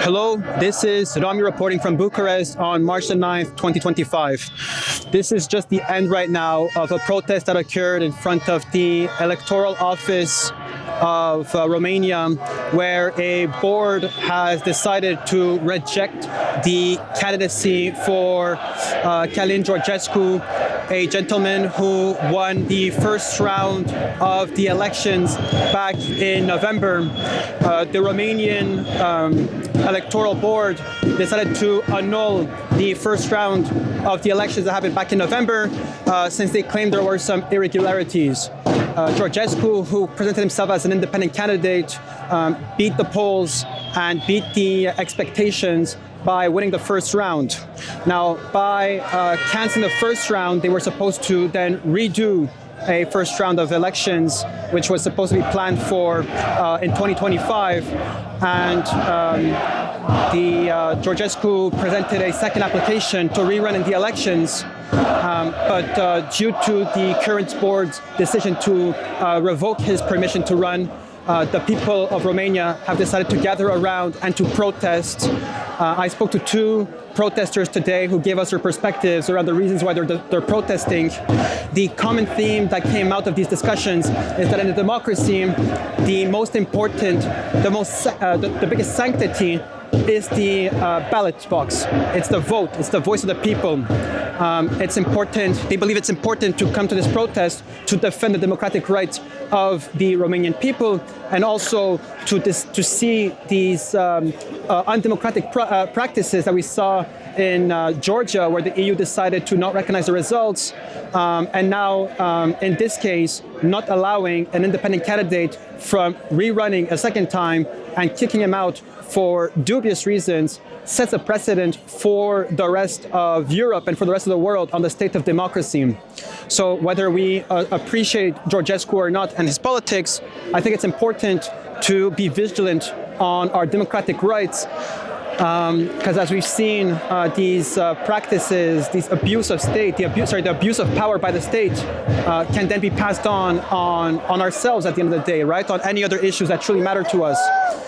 Hello, this is Rami reporting from Bucharest on March the 9th, 2025. This is just the end right now of a protest that occurred in front of the Electoral office of Romania, where a board has decided to reject the candidacy for Calin Georgescu, a gentleman who won the first round of the elections back in November. The Romanian Electoral Board decided to annul the first round of the elections that happened back in November, since they claimed there were some irregularities. Georgescu, who presented himself as an independent candidate, beat the polls and beat the expectations by winning the first round. Now, by canceling the first round, they were supposed to then redo a first round of elections, which was supposed to be planned for in 2025. And Georgescu presented a second application to rerun in the elections. But due to the current board's decision to revoke his permission to run, the people of Romania have decided to gather around and to protest. I spoke to two protesters today who gave us their perspectives around the reasons why they're protesting. The common theme that came out of these discussions is that in a democracy, the most important, the biggest sanctity is the ballot box. It's the vote. It's the voice of the people. It's important. They believe it's important to come to this protest to defend the democratic rights of the Romanian people, and also to see these undemocratic practices that we saw in Georgia, where the EU decided to not recognize the results, and now, in this case, not allowing an independent candidate from rerunning a second time and kicking him out for dubious reasons, sets a precedent for the rest of Europe and for the rest of the world on the state of democracy. So whether we appreciate Georgescu or not and his politics, I think it's important to be vigilant on our democratic rights, because as we've seen, these practices, these abuse of state, the abuse of power by the state, can then be passed on ourselves at the end of the day, right? On any other issues that truly matter to us.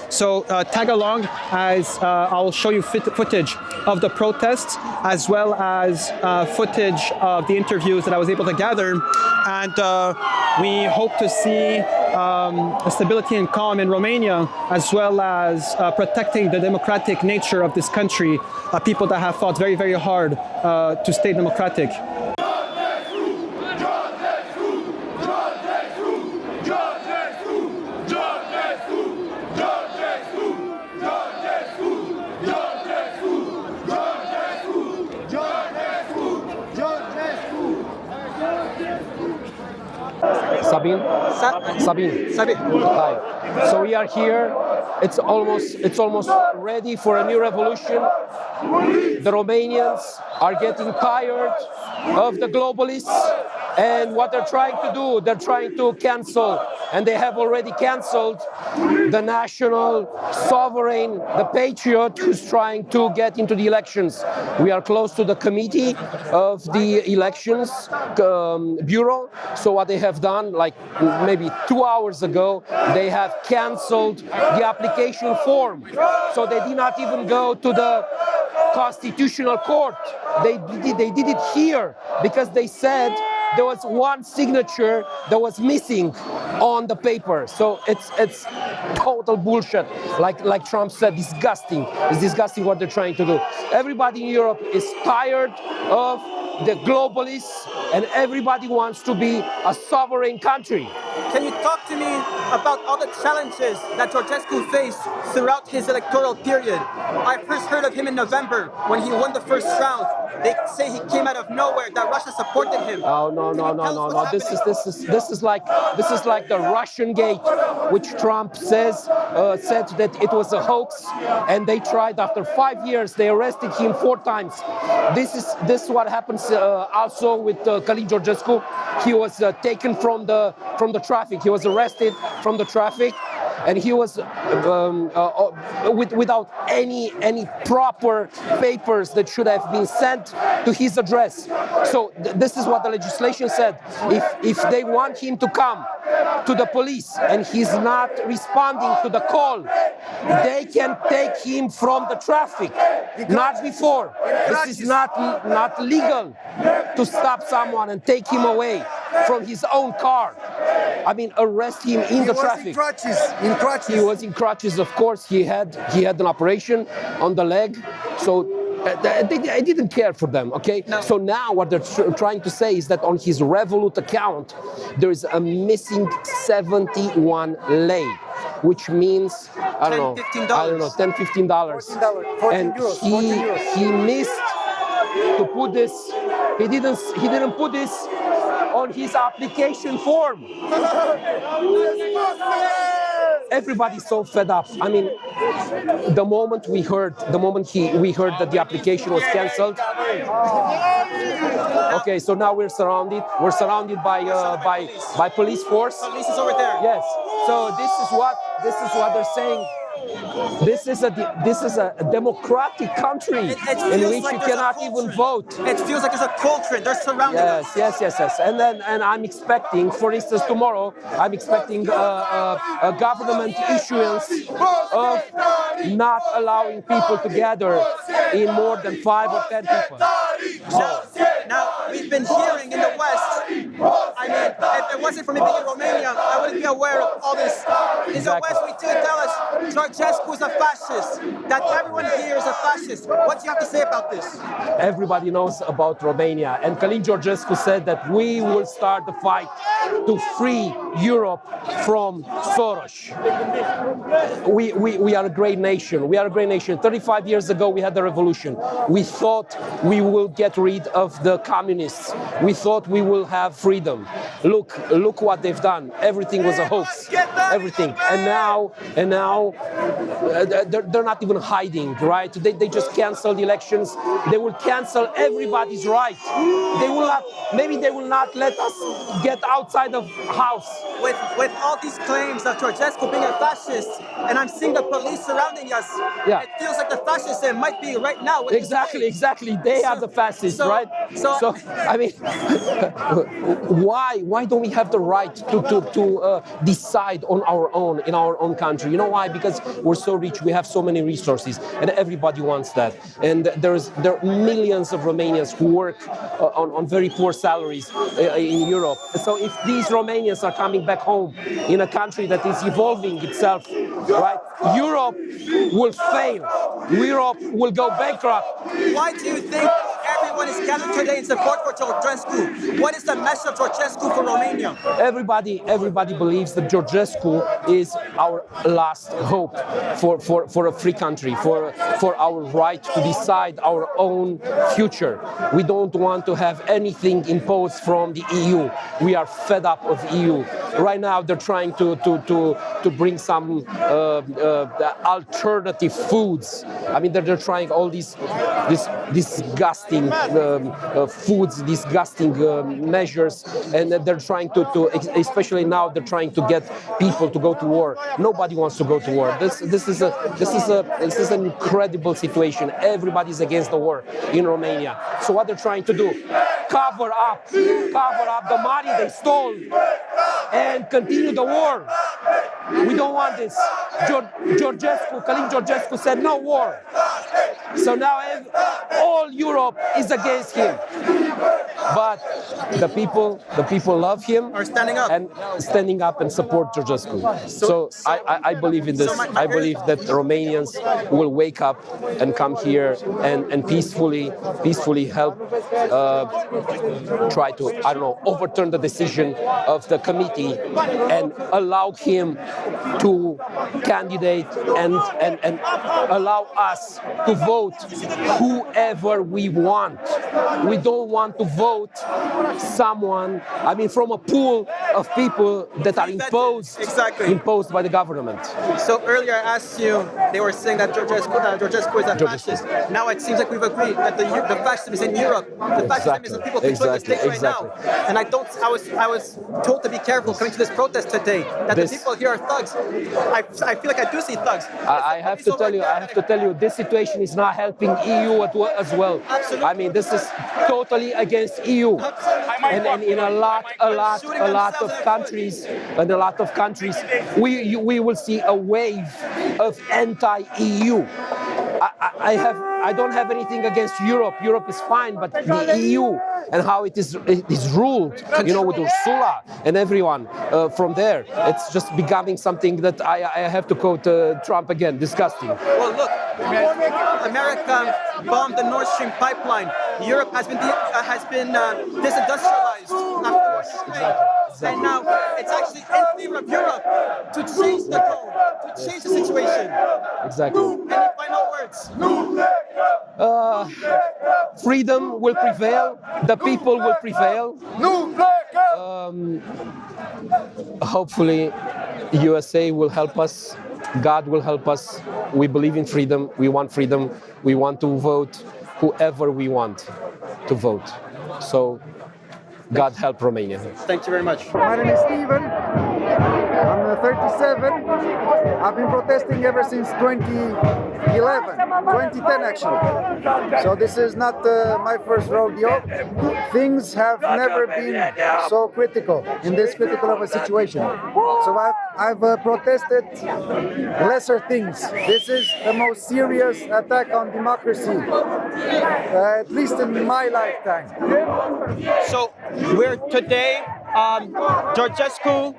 So tag along as I'll show you footage of the protests, as well as footage of the interviews that I was able to gather. And we hope to see stability and calm in Romania, as well as protecting the democratic nature of this country, people that have fought very, very hard to stay democratic. Sabin? Sabin. Hi. So we are here. It's almost ready for a new revolution. The Romanians are getting tired of the globalists, and what they're trying to do, they're trying to cancel, and they have already canceled the national sovereign, the patriot who's trying to get into the elections. We are close to the committee of the elections bureau. So what they have done, like maybe 2 hours ago, they have canceled the application form. So they did not even go to the Constitutional Court. They did it here because they said there was one signature that was missing on the paper. So it's total bullshit. Like Trump said, disgusting. It's disgusting what they're trying to do. Everybody in Europe is tired of the globalists, and everybody wants to be a sovereign country. Can you talk to me about all the challenges that Georgescu faced throughout his electoral period? I first heard of him in November when he won the first round. They say he came out of nowhere, that Russia supported him. Oh no. This is like the Russian gate, which Trump said that it was a hoax, and they tried after 5 years. They arrested him 4 times. This is what happens also with Calin Georgescu. He was taken from the traffic. He was arrested from the traffic, and he was without any proper papers that should have been sent to his address. So this is what the legislation said. If they want him to come to the police and he's not responding to the call, they can take him from the traffic, not before. This is not legal to stop someone and take him away from his own car. I mean, arrest him in the traffic. In crutches. He was in crutches, of course. He had an operation on the leg, so I didn't care for them. Okay. No. So now what they're trying to say is that on his Revolut account there is a missing 71 lei, which means I don't know, $10, $15. $14, And he missed to put this. He didn't put this on his application form. Everybody's so fed up. I mean, the moment we heard that the application was cancelled. Okay, so now we're surrounded. We're surrounded by police force. Police is over there. Yes. So this is what they're saying. This is a democratic country in which you cannot even vote. It feels like there's a culture. They're surrounded. Yes. And I'm expecting, for instance, tomorrow, I'm expecting a government issuance of not allowing people to gather in more than 5 or 10 people. Now, we've been hearing in the West, I mean, if it wasn't for me being in Romania, I wouldn't be aware of all this. In the West, we do tell us Georgescu is a fascist, that everyone here is a fascist. What do you have to say about this? Everybody knows about Romania, and Calin Georgescu said that we will start the fight to free Europe from Soros. We are a great nation. We are a great nation. 35 years ago, we had the revolution. We thought we will get rid of the communists. We thought we will have freedom. Look what they've done. Everything was a hoax. Everything. And now they're not even hiding, right? They just canceled the elections. They will cancel everybody's right. Maybe they will not let us get outside of house. With all these claims of Georgescu being a fascist, and I'm seeing the police surrounding us, it feels like the fascism might be right now. Exactly. They are the fascists, right? So I mean, why don't we have the right to decide on our own in our own country? You know why? Because we're so rich, we have so many resources, and everybody wants that. And there are millions of Romanians who work on very poor salaries in Europe. So if these Romanians are coming back home in a country that is evolving itself, right, Europe will fail. Europe will go bankrupt. Why do you think everyone is gathered today in support for Georgescu? What is the message of Georgescu for Romania? Everybody believes that Georgescu is our last hope for a free country, for our right to decide our own future. We don't want to have anything imposed from the EU. We are fed up of EU. Right now, they're trying to bring some alternative foods. I mean, they're trying all these disgusting foods, disgusting measures, and they're trying to, especially now, they're trying to get people to go to war. Nobody wants to go to war. This is an incredible situation. Everybody's against the war in Romania. So what they're trying to do? Cover up the money they stole and continue the war. We don't want this. Calin Georgescu said no war. So now all Europe is against him. But the people love him, are standing up and support Georgescu. So I believe in this. I believe that Romanians will wake up and come here and peacefully help try to, I don't know, overturn the decision of the committee and allow him to candidate and allow us to vote whoever we want. We don't want to vote someone, I mean, from a pool of people that are imposed by the government. So earlier I asked you, they were saying that Georgescu is a fascist. Now it seems like we've agreed that the fascism is in Europe. The fascism is in people controlling the state right now. And I was told to be careful coming to this protest today, that the people here are thugs. I feel like I do see thugs. I have to tell you, this situation is not helping EU as well. Absolutely. I mean, this is totally against EU, and in a lot of countries, we will see a wave of anti-EU. I don't have anything against Europe. Europe is fine, but the EU and how it is ruled, with Ursula and everyone from there, it's just becoming something that I have to quote Trump again, disgusting. Well, look, America bombed the Nord Stream pipeline. Europe has been disindustrialized. Exactly. And now it's actually in favor of Europe to change the tone, to change the situation. Exactly. Any final words? Freedom will prevail. The people will prevail. Hopefully, USA will help us. God will help us. We believe in freedom. We want freedom. We want to vote whoever we want to vote. So, God help Romania. Thank you very much. My name is Stefan. I'm 37. I've been protesting ever since 2010 actually. So this is not my first rodeo. Things have never been so critical in this critical of a situation. So I've protested lesser things. This is the most serious attack on democracy, at least in my lifetime. So we're today, Georgescu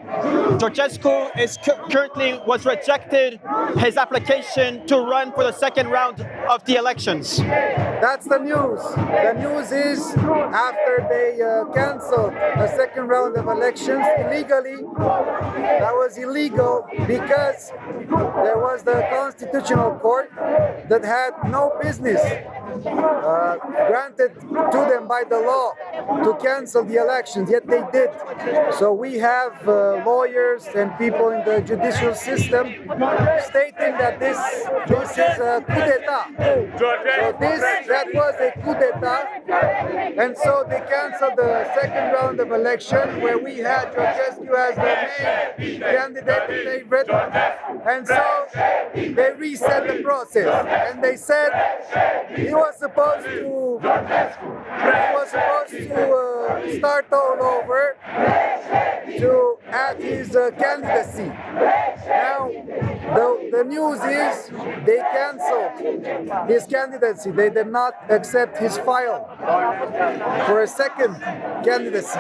is currently was rejected his application to run for the second round of the elections. That's the news. The news is after they canceled the second round of elections illegally, that was illegal because there was the Constitutional Court that had no business granted to them by the law to cancel the elections, yet they did. So we have lawyers and people in the judicial system stating that this is a coup d'etat. So that was a coup d'etat, and so they canceled the second round of election where we had Georgescu as the main candidate favorite, and so they reset the process and they said he was supposed to start all over to add his candidacy. Now, the news is they canceled his candidacy. They did not accept his file for a second candidacy.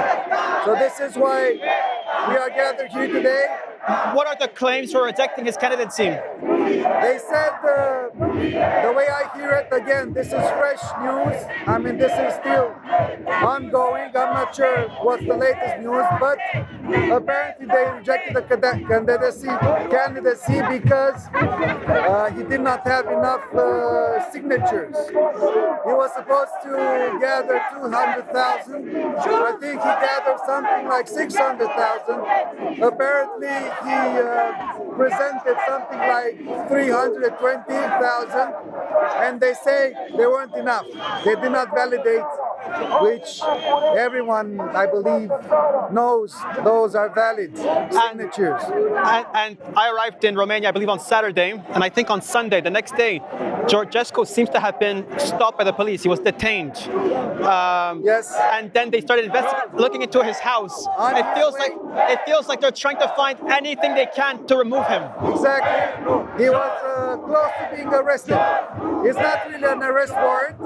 So this is why we are gathered here today. What are the claims for rejecting his candidacy? They said, the way I hear it, again, this is fresh news. I mean, this is still ongoing. I'm not sure what's the latest news, but apparently they rejected the candidacy because he did not have enough signatures. He was supposed to gather 200,000. I think he gathered something like 600,000. Apparently he presented something like 320,000, and they say they weren't enough. They did not validate, which everyone, I believe, knows those are valid signatures. And I arrived in Romania, I believe, on Saturday, and I think on Sunday, the next day, Georgescu seems to have been stopped by the police. He was detained. Yes. And then they started looking into his house. It feels like they're trying to find anything they can to remove him. Exactly. He was close to being arrested. It's not really an arrest warrant,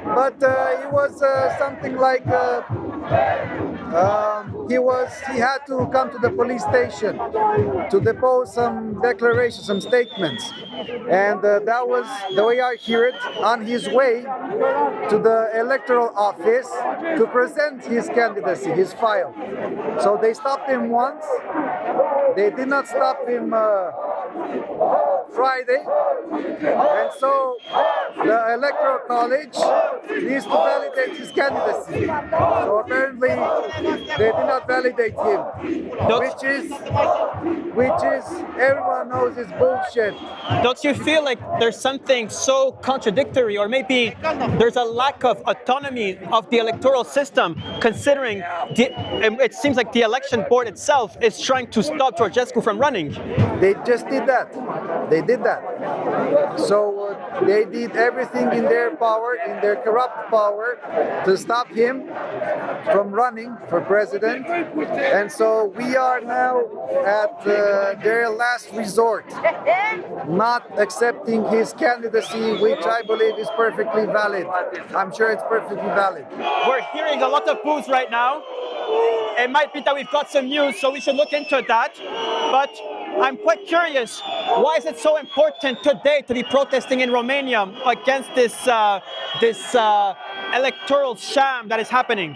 but it was something like he had to come to the police station to depose some declarations, some statements, and that was, the way I hear it, on his way to the Electoral office to present his candidacy, his file. So they stopped him once. They did not stop him Friday, and so the Electoral College needs to validate his candidacy. So apparently they did not validate him, which is everyone knows is bullshit. Don't you feel like there's something so contradictory, or maybe there's a lack of autonomy of the electoral system considering it seems like the election board itself is trying to stop Georgescu from running. They just did that. They did that. So they did everything in their power, in their corrupt power, to stop him from running for president. And so we are now at their last resort, not accepting his candidacy, which I believe is perfectly valid. I'm sure it's perfectly valid. We're hearing a lot of boos right now. It might be that we've got some news, so we should look into that. But I'm quite curious, why is it so important today to be protesting in Romania against this electoral sham that is happening?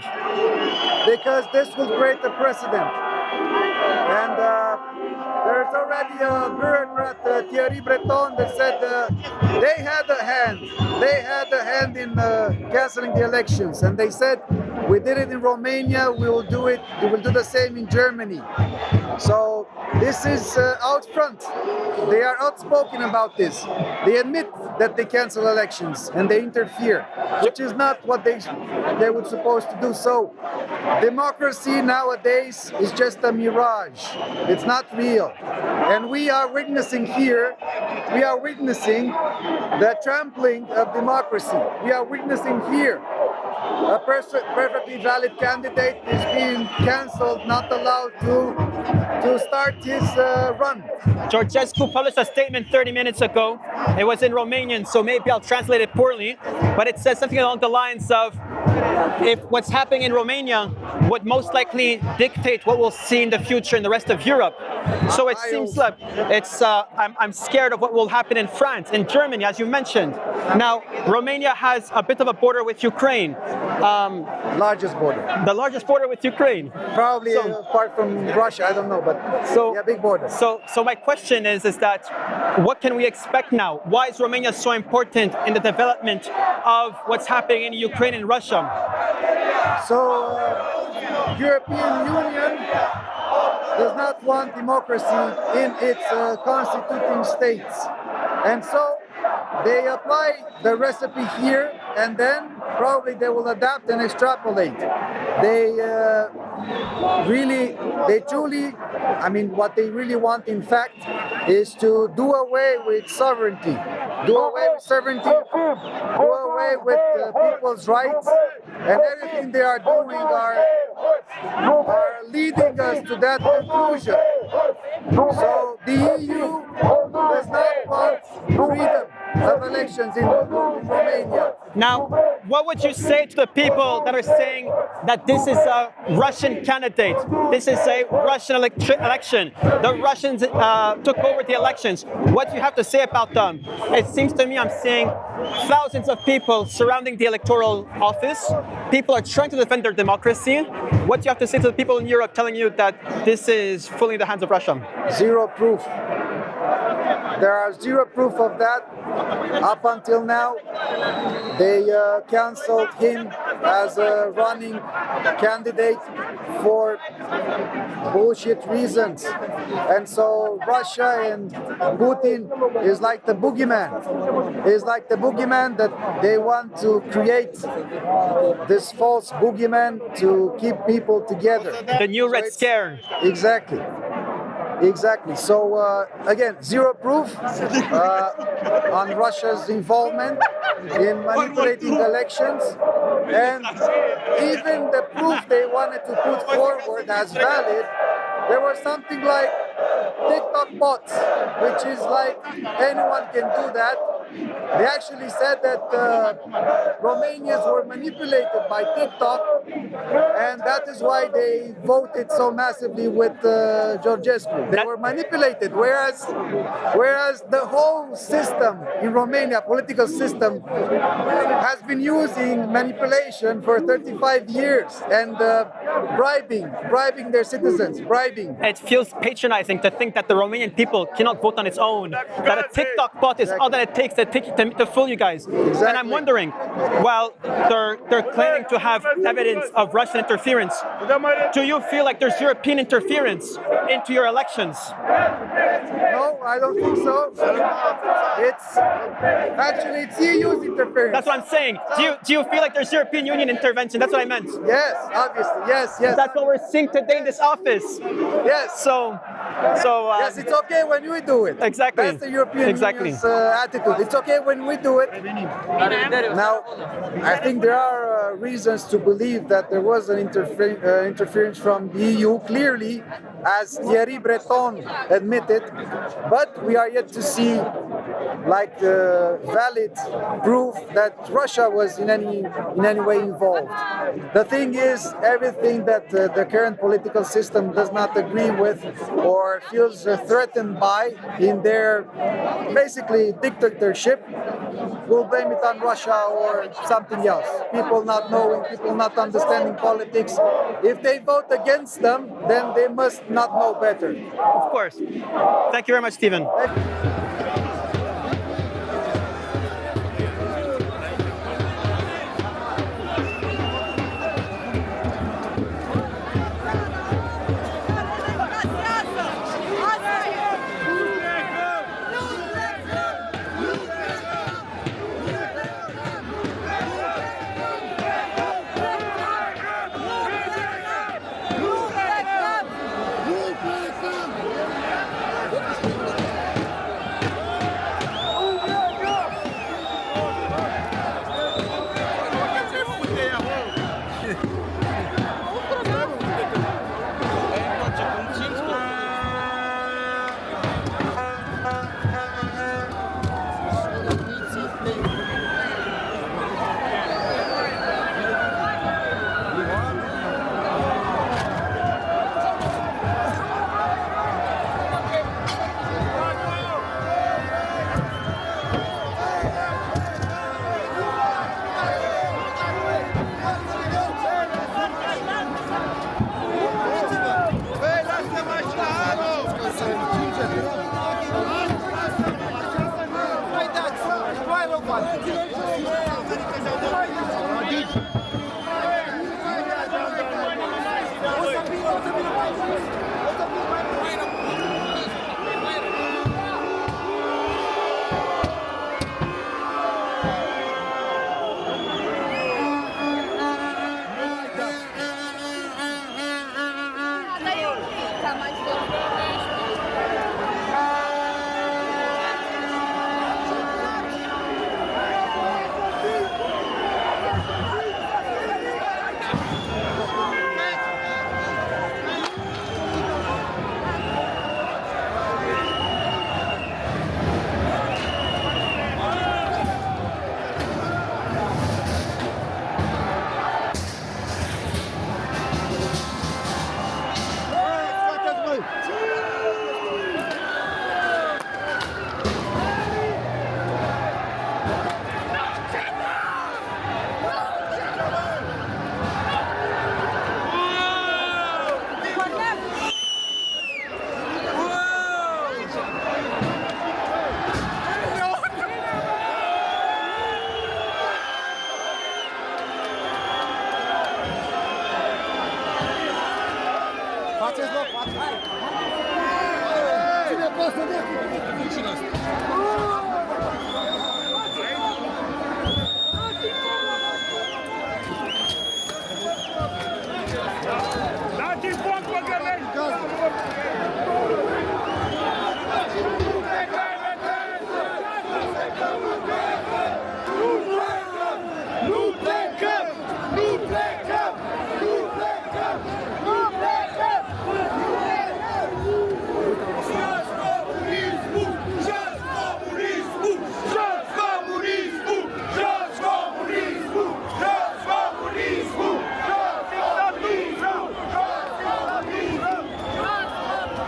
Because this will create a precedent. And there's already a bureaucrat, Thierry Breton, that said they had a hand in canceling the elections. And they said, we did it in Romania, we will do the same in Germany. So this is out front. They are outspoken about this. They admit that they cancel elections and they interfere, which is not what they were supposed to do. So democracy nowadays is just a mirage. It's not real. And we are witnessing here, the trampling of democracy. We are witnessing here a perfectly valid candidate is being cancelled, not allowed to start his run. Georgescu published a statement 30 minutes ago. It was in Romanian, so maybe I'll translate it poorly, but it says something along the lines of, if what's happening in Romania would most likely dictate what we'll see in the future in the rest of Europe. So it seems like I'm scared of what will happen in France, in Germany, as you mentioned. Now, Romania has a bit of a border with Ukraine. Largest border. The largest border with Ukraine. Probably apart from Russia, I don't know, but yeah, big border. So my question is that what can we expect now? Why is Romania so important in the development of what's happening in Ukraine and Russia? So European Union does not want democracy in its constituting states. And so they apply the recipe here, and then probably they will adapt and extrapolate. What they really want, in fact, is to do away with sovereignty, do away with people's rights, and everything they are doing are leading us to that conclusion. So the EU does not want freedom of elections in Romania. Now, what would you say to the people that are saying that this is a Russian candidate? This is a Russian election. The Russians took over the elections. What do you have to say about them? It seems to me I'm seeing thousands of people surrounding the electoral office. People are trying to defend their democracy. What do you have to say to the people in Europe telling you that this is fully in the hands of Russia? Zero proof. There are zero proof of that. Up until now, they cancelled him as a running candidate for bullshit reasons. And so Russia and Putin is like the boogeyman. Is like the boogeyman that they want to create, this false boogeyman to keep people together. The new Red Scare. Exactly. So again, zero proof on Russia's involvement in manipulating elections, and even the proof they wanted to put forward as valid, there was something like TikTok bots, which is like anyone can do that. They actually said that Romanians were manipulated by TikTok, and that is why they voted so massively with Georgescu. They were manipulated, whereas the whole system in Romania, political system, has been using manipulation for 35 years and bribing their citizens, bribing. It feels patronizing to think that the Romanian people cannot vote on its own, that a TikTok bot is all that it takes to fool you guys. Exactly. And I'm wondering, while they're claiming to have evidence of Russian interference, do you feel like there's European interference into your elections? No, I don't think so. It's actually it's EU's interference. That's what I'm saying. Do you feel like there's European Union intervention? That's what I meant. Yes, obviously. Yes. That's what we're seeing today in this office. Yes. So Yes, it's okay when we do it. Exactly. That's the European Exactly. Union's attitude. It's okay when we do it. Now, I think there are reasons to believe that there was an interference from the EU, clearly, as Thierry Breton admitted, but we are yet to see valid proof that Russia was in any way involved. The thing is, everything that the current political system does not agree with or feels threatened by in their basically dictatorship will blame it on Russia or something else. People not knowing, people not understanding politics. If they vote against them, then they must not know better. of course. Thank you very much, Stephen.